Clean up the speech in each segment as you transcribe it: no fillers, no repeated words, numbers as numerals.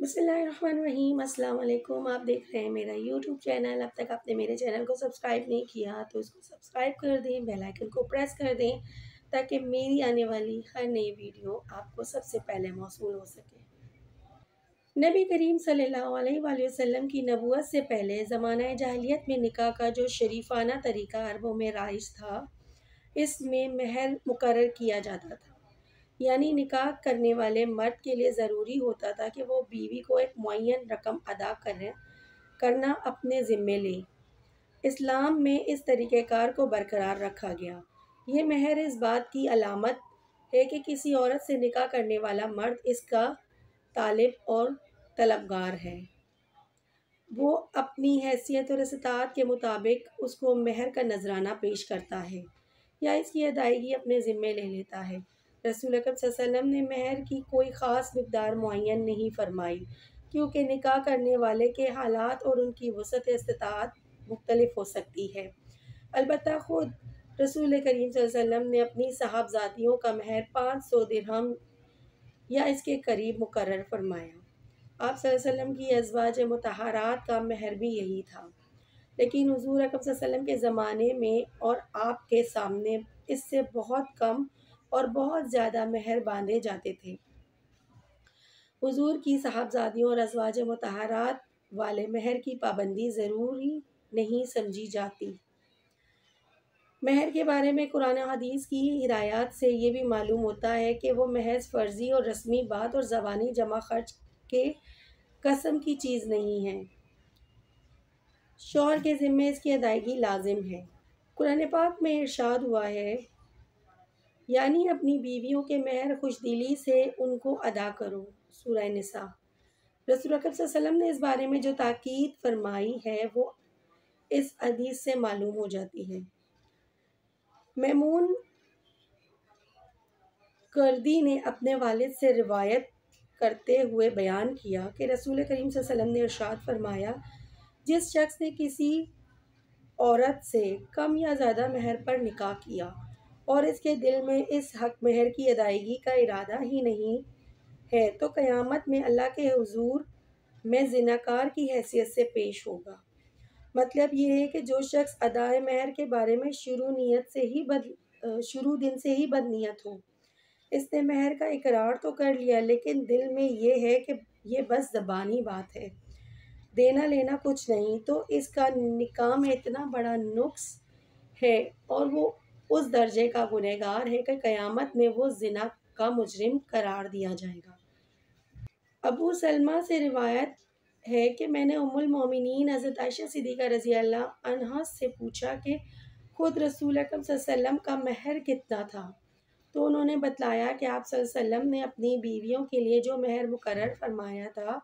بسم اللہ الرحمن الرحیم۔ السلام علیکم۔ آپ دیکھ رہے ہیں میرا یوٹیوب چینل۔ اب تک آپ نے میرے چینل کو سبسکرائب نہیں کیا تو اس کو سبسکرائب کر دیں، بیل آئیکن کو پریس کر دیں تاکہ میری آنے والی ہر نئی ویڈیو آپ کو سب سے پہلے موصول ہو سکے۔ نبی کریم صلی اللہ علیہ وآلہ وسلم کی نبوت سے پہلے زمانہ جاہلیت میں نکاح کا جو شریفانہ طریقہ عربوں میں رائج تھا، اس میں مہر مقرر کیا جاتا تھا، یعنی نکاح کرنے والے مرد کے لیے ضروری ہوتا تھا کہ وہ بیوی کو ایک معین رقم ادا کرنا اپنے ذمے لے۔ اسلام میں اس طریقہ کار کو برقرار رکھا گیا۔ یہ مہر اس بات کی علامت ہے کہ کسی عورت سے نکاح کرنے والا مرد اس کا طالب اور طلبگار ہے۔ وہ اپنی حیثیت اور استطاعت کے مطابق اس کو مہر کا نذرانہ پیش کرتا ہے یا اس کی ادائیگی اپنے ذمے لے لیتا ہے۔ رسول اکرم صلی اللہ علیہ وسلم نے مہر کی کوئی خاص مقدار معین نہیں فرمائی، کیونکہ نکاح کرنے والے کے حالات اور ان کی وسعت استطاعت مختلف ہو سکتی ہے۔ البتہ خود رسول کریم صلی اللہ علیہ وسلم نے اپنی صاحبزادیوں کا مہر 500 درہم یا اس کے قریب مقرر فرمایا۔ آپ صلی اللہ علیہ وسلم کی ازواج مطہرات کا مہر بھی یہی تھا، لیکن حضور اکرم صلی اللہ علیہ وسلم کے زمانے میں اور آپ کے سامنے اس سے بہت کم اور بہت زیادہ مہر باندھے جاتے تھے۔ حضور کی صاحبزادیوں اور ازواج مطہرات والے مہر کی پابندی ضروری نہیں سمجھی جاتی۔ مہر کے بارے میں قرآن و حدیث کی ہدایات سے یہ بھی معلوم ہوتا ہے کہ وہ محض فرضی اور رسمی بات اور زبانی جمع خرچ کے قسم کی چیز نہیں ہے۔ شوہر کے ذمے اس کی ادائیگی لازم ہے۔ قرآن پاک میں ارشاد ہوا ہے، یعنی اپنی بیویوں کے مہر خوش دلی سے ان کو ادا کرو۔ سورہ نساء۔ رسول اکرم صلی اللہ علیہ وسلم نے اس بارے میں جو تاکید فرمائی ہے وہ اس حدیث سے معلوم ہو جاتی ہے۔ میمون کردی نے اپنے والد سے روایت کرتے ہوئے بیان کیا کہ رسول کریم صلی اللہ علیہ وسلم نے ارشاد فرمایا، جس شخص نے کسی عورت سے کم یا زیادہ مہر پر نکاح کیا اور اس کے دل میں اس حق مہر کی ادائیگی کا ارادہ ہی نہیں ہے تو قیامت میں اللہ کے حضور میں زناکار کی حیثیت سے پیش ہوگا۔ مطلب یہ ہے کہ جو شخص ادائے مہر کے بارے میں شروع دن سے ہی بد نیت ہو، اس نے مہر کا اقرار تو کر لیا لیکن دل میں یہ ہے کہ یہ بس زبانی بات ہے، دینا لینا کچھ نہیں، تو اس کا نکاح میں اتنا بڑا نقص ہے اور وہ اس درجے کا گنہگار ہے کہ قیامت میں وہ زنا کا مجرم قرار دیا جائے گا۔ ابو سلمہ سے روایت ہے کہ میں نے ام المومنین حضرت عائشہ صدیقہ رضی اللہ عنہا سے پوچھا کہ خود رسول اکرم صلی اللہ علیہ وسلم کا مہر کتنا تھا، تو انہوں نے بتلایا کہ آپ صلی اللہ علیہ وسلم نے اپنی بیویوں کے لیے جو مہر مقرر فرمایا تھا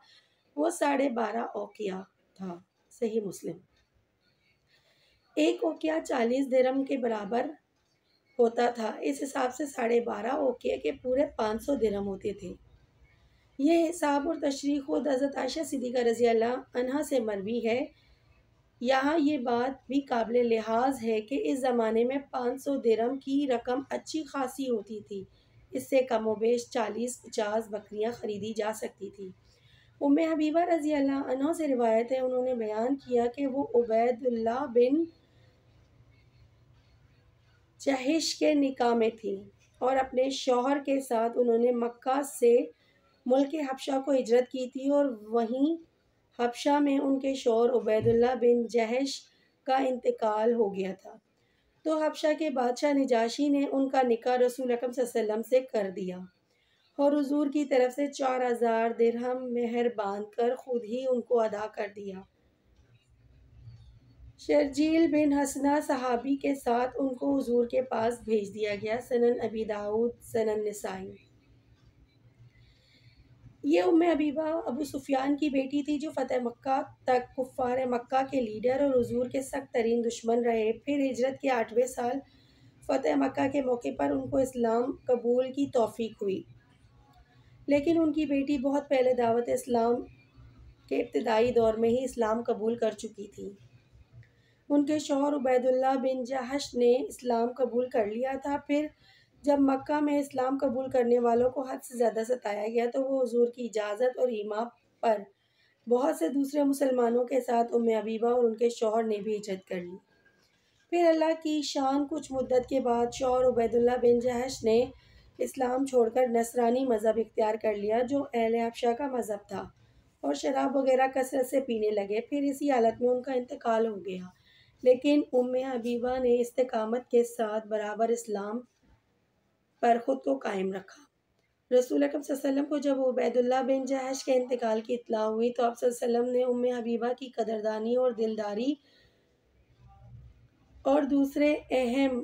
وہ 12.5 اوقیہ تھا۔ صحیح مسلم۔ ایک اوقیہ 40 درہم کے برابر ہوتا تھا، اس حساب سے 12.5 اوقیہ کے پورے 500 درہم ہوتے تھے۔ یہ حساب اور تشریح خود حضرت عائشہ صدیقہ رضی اللہ عنہا سے مروی ہے۔ یہاں یہ بات بھی قابل لحاظ ہے کہ اس زمانے میں 500 درہم کی رقم اچھی خاصی ہوتی تھی، اس سے کم و بیش 40-50 بکریاں خریدی جا سکتی تھی۔ ام حبیبہ رضی اللہ عنہا سے روایت ہے، انہوں نے بیان کیا کہ وہ عبید اللہ بن جہش کے نکاح میں تھیں اور اپنے شوہر کے ساتھ انہوں نے مکہ سے ملک حبشہ کو ہجرت کی تھی اور وہیں حبشہ میں ان کے شوہر عبید اللہ بن جہش کا انتقال ہو گیا تھا، تو حبشہ کے بادشاہ نجاشی نے ان کا نکاح رسول اکرم صلی اللہ علیہ وسلم سے کر دیا اور حضور کی طرف سے 4000 درہم مہر باندھ کر خود ہی ان کو ادا کر دیا۔ شرجیل بن حسنہ صحابی کے ساتھ ان کو حضور کے پاس بھیج دیا گیا۔ سنن ابی داؤد، سنن نسائی۔ یہ ام حبیبہ ابو سفیان کی بیٹی تھی جو فتح مکہ تک کفار مکہ کے لیڈر اور حضور کے سخت ترین دشمن رہے۔ پھر ہجرت کے 8ویں سال فتح مکہ کے موقع پر ان کو اسلام قبول کی توفیق ہوئی، لیکن ان کی بیٹی بہت پہلے دعوت اسلام کے ابتدائی دور میں ہی اسلام قبول کر چکی تھی۔ ان کے شوہر عبید اللہ بن جہش نے اسلام قبول کر لیا تھا۔ پھر جب مکہ میں اسلام قبول کرنے والوں کو حد سے زیادہ ستایا گیا تو وہ حضور کی اجازت اور ایما پر بہت سے دوسرے مسلمانوں کے ساتھ حبیبہ اور ان کے شوہر نے بھی ہجرت کر لی۔ پھر اللہ کی شان کچھ مدت کے بعد شوہر عبید اللہ بن جہش نے اسلام چھوڑ کر نصرانی مذہب اختیار کر لیا، جو اہل حبشہ کا مذہب تھا، اور شراب وغیرہ کثرت سے پینے لگے۔ پھر اسی حالت میں ان کا انتقال ہو گیا، لیکن حبیبہ نے استقامت کے ساتھ برابر اسلام پر خود کو قائم رکھا۔ رسول اکرم صلی اللہ علیہ وسلم کو جب عبید اللہ بن جہش کے انتقال کی اطلاع ہوئی تو آپ صلی اللہ علیہ وسلم نے حبیبہ کی قدردانی اور دلداری اور دوسرے اہم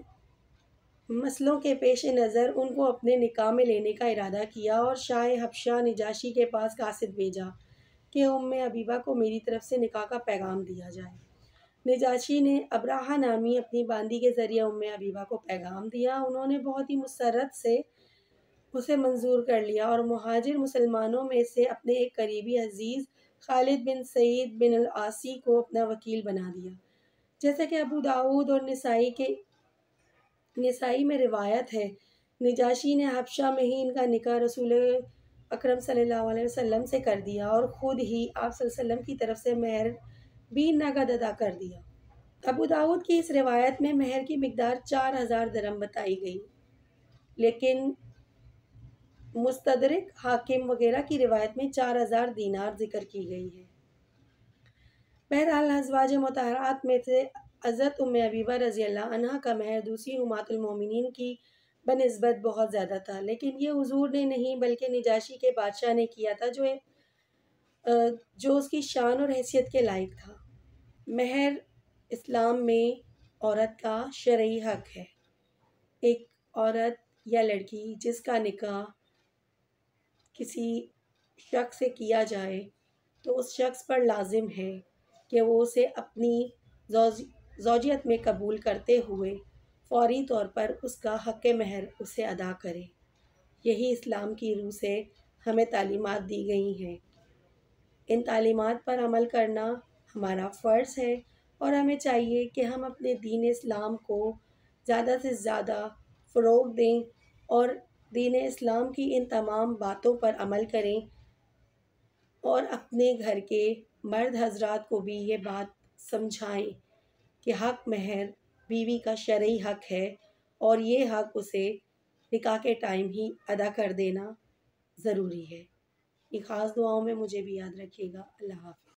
مسئلوں کے پیش نظر ان کو اپنے نکاح میں لینے کا ارادہ کیا اور شاہ حبشہ نجاشی کے پاس قاصد بھیجا کہ حبیبہ کو میری طرف سے نکاح کا پیغام دیا جائے۔ نجاشی نے ابراہہ نامی اپنی باندی کے ذریعے حبیبہ کو پیغام دیا۔ انہوں نے بہت ہی مسرت سے اسے منظور کر لیا اور مہاجر مسلمانوں میں سے اپنے ایک قریبی عزیز خالد بن سعید بن العاصی کو اپنا وکیل بنا دیا۔ جیسا کہ ابو داؤد اور نسائی میں روایت ہے، نجاشی نے حبشہ میں ہی ان کا نکاح رسول اکرم صلی اللہ علیہ وسلم سے کر دیا اور خود ہی آپ صلی اللہ علیہ وسلم کی طرف سے مہر بھی نقد ادا کر دیا۔ ابو داؤد کی اس روایت میں مہر کی مقدار 4000 درہم بتائی گئی، لیکن مستدرک حاکم وغیرہ کی روایت میں 4000 دینار ذکر کی گئی ہے۔ بہرحال ازواج مطہرات میں سے حضرت حبیبہ رضی اللہ عنہا کا مہر دوسری امہات المومنین کی بنسبت بہت زیادہ تھا، لیکن یہ حضور نے نہیں بلکہ نجاشی کے بادشاہ نے کیا تھا، جو اس کی شان اور حیثیت کے لائق تھا۔ مہر اسلام میں عورت کا شرعی حق ہے۔ ایک عورت یا لڑکی جس کا نکاح کسی شخص سے کیا جائے تو اس شخص پر لازم ہے کہ وہ اسے اپنی زوجیت میں قبول کرتے ہوئے فوری طور پر اس کا حق مہر اسے ادا کرے۔ یہی اسلام کی روح سے ہمیں تعلیمات دی گئی ہیں۔ ان تعلیمات پر عمل کرنا ہمارا فرض ہے اور ہمیں چاہیے کہ ہم اپنے دین اسلام کو زیادہ سے زیادہ فروغ دیں اور دین اسلام کی ان تمام باتوں پر عمل کریں، اور اپنے گھر کے مرد حضرات کو بھی یہ بات سمجھائیں کہ حق مہر بیوی کا شرعی حق ہے اور یہ حق اسے نکاح کے ٹائم ہی ادا کر دینا ضروری ہے۔ یہ خاص دعاؤں میں مجھے بھی یاد رکھیے گا۔ اللہ حافظ۔